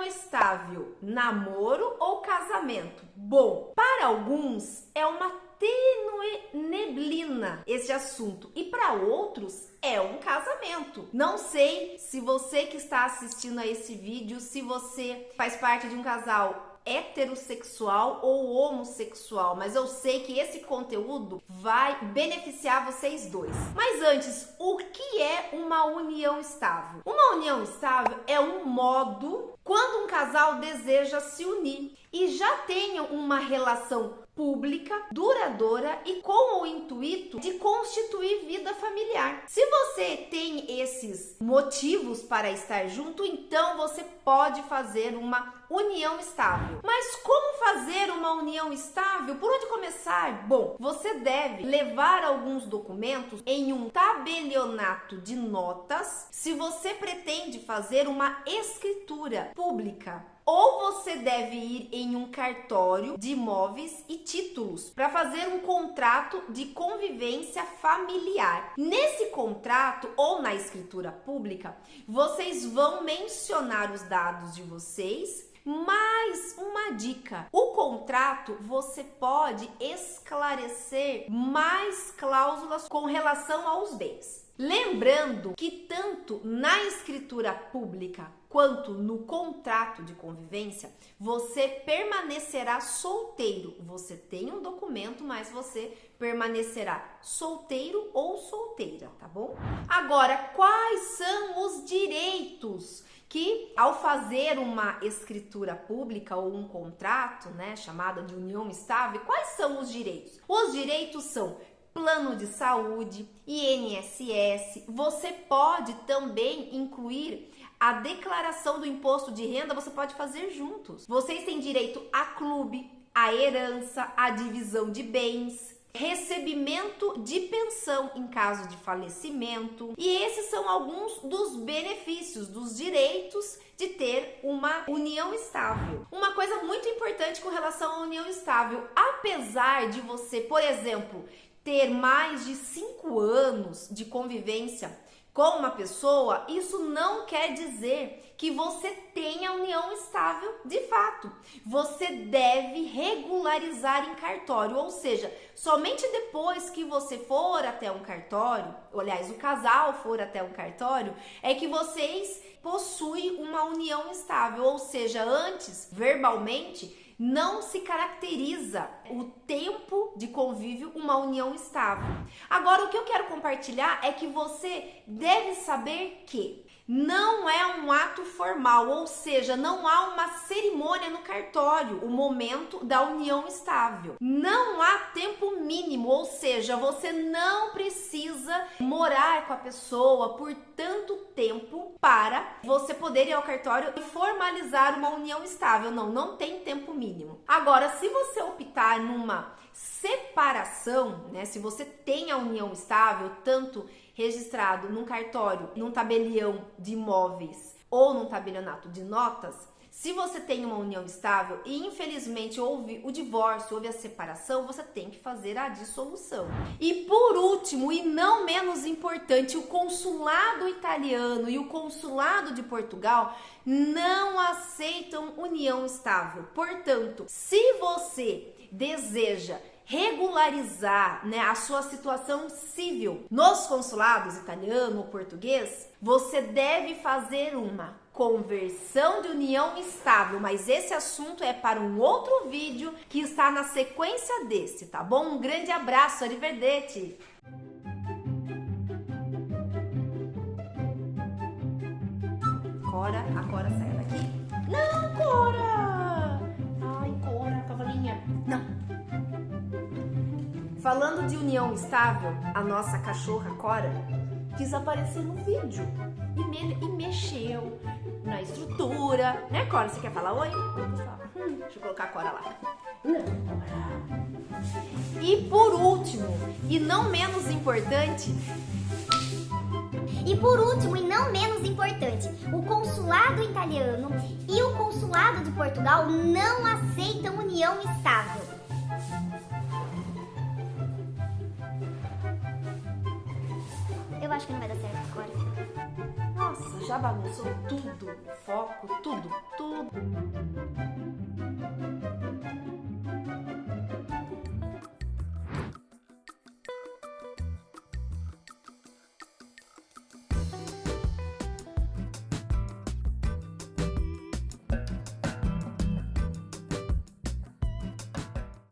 união estável, namoro ou casamento? Bom, para alguns é uma tênue neblina esse assunto e para outros é um casamento. Não sei se você que está assistindo a esse vídeo, se você faz parte de um casal heterossexual ou homossexual, mas eu sei que esse conteúdo vai beneficiar vocês dois. Mas antes, o que é uma união estável? Uma união estável é um modo quando um casal deseja se unir e já tem uma relação pública, duradoura e com o intuito de constituir vida familiar. Se você tem esses motivos para estar junto, então você pode fazer uma união estável. Mas como fazer uma união estável? Por onde começar? Bom, você deve levar alguns documentos em um tabelionato de notas se você pretende fazer uma escritura pública. Ou você deve ir em um cartório de imóveis e títulos para fazer um contrato de convivência familiar. Nesse contrato ou na escritura pública, vocês vão mencionar os dados de vocês. Mais uma dica: o contrato você pode esclarecer mais cláusulas com relação aos bens. Lembrando que tanto na escritura pública quanto no contrato de convivência, você permanecerá solteiro. Você tem um documento, mas você permanecerá solteiro ou solteira, tá bom? Agora, quais são os direitos que, ao fazer uma escritura pública ou um contrato, né, chamada de união estável, quais são os direitos? Os direitos são plano de saúde, INSS. Você pode também incluir a declaração do imposto de renda, você pode fazer juntos. Vocês têm direito a clube, a herança, a divisão de bens, recebimento de pensão em caso de falecimento. E esses são alguns dos benefícios, dos direitos de ter uma união estável. Uma coisa muito importante com relação à união estável, apesar de você, por exemplo, ter mais de 5 anos de convivência com uma pessoa, isso não quer dizer que você tenha união estável de fato. Você deve regularizar em cartório, ou seja, somente depois que você for até um cartório, aliás, o casal for até um cartório, é que vocês possuem uma união estável, ou seja, antes, verbalmente, não se caracteriza o tempo de convívio uma união estável. Agora, o que eu quero compartilhar é que você deve saber que não é um ato formal, ou seja, não há uma cerimônia no cartório, o momento da união estável. Não há tempo mínimo, ou seja, você não precisa morar com a pessoa por tanto tempo para você poder ir ao cartório e formalizar uma união estável. Não tem tempo mínimo. Agora, se você optar numa separação, né, se você tem a união estável, tanto registrado num cartório, num tabelião de imóveis ou num tabelionato de notas, se você tem uma união estável e infelizmente houve o divórcio, houve a separação, você tem que fazer a dissolução. E por último, e não menos importante, o consulado italiano e o consulado de Portugal não aceitam união estável. Portanto, se você deseja regularizar, né, a sua situação civil nos consulados italiano ou português, você deve fazer uma conversão de união estável, mas esse assunto é para um outro vídeo que está na sequência desse, tá bom? Um grande abraço, arrivederci! A Cora sai daqui. Não, Cora! Ai, Cora, cavalinha. Não. Falando de união estável, a nossa cachorra Cora quis aparecer no vídeo e mexeu na estrutura, né, Cora? Você quer falar oi? Deixa eu colocar a Cora lá. E por último, e não menos importante, o consulado italiano e o consulado de Portugal não aceitam união estável. Eu acho que não vai dar certo agora. Nossa, já bagunçou tudo, foco, tudo.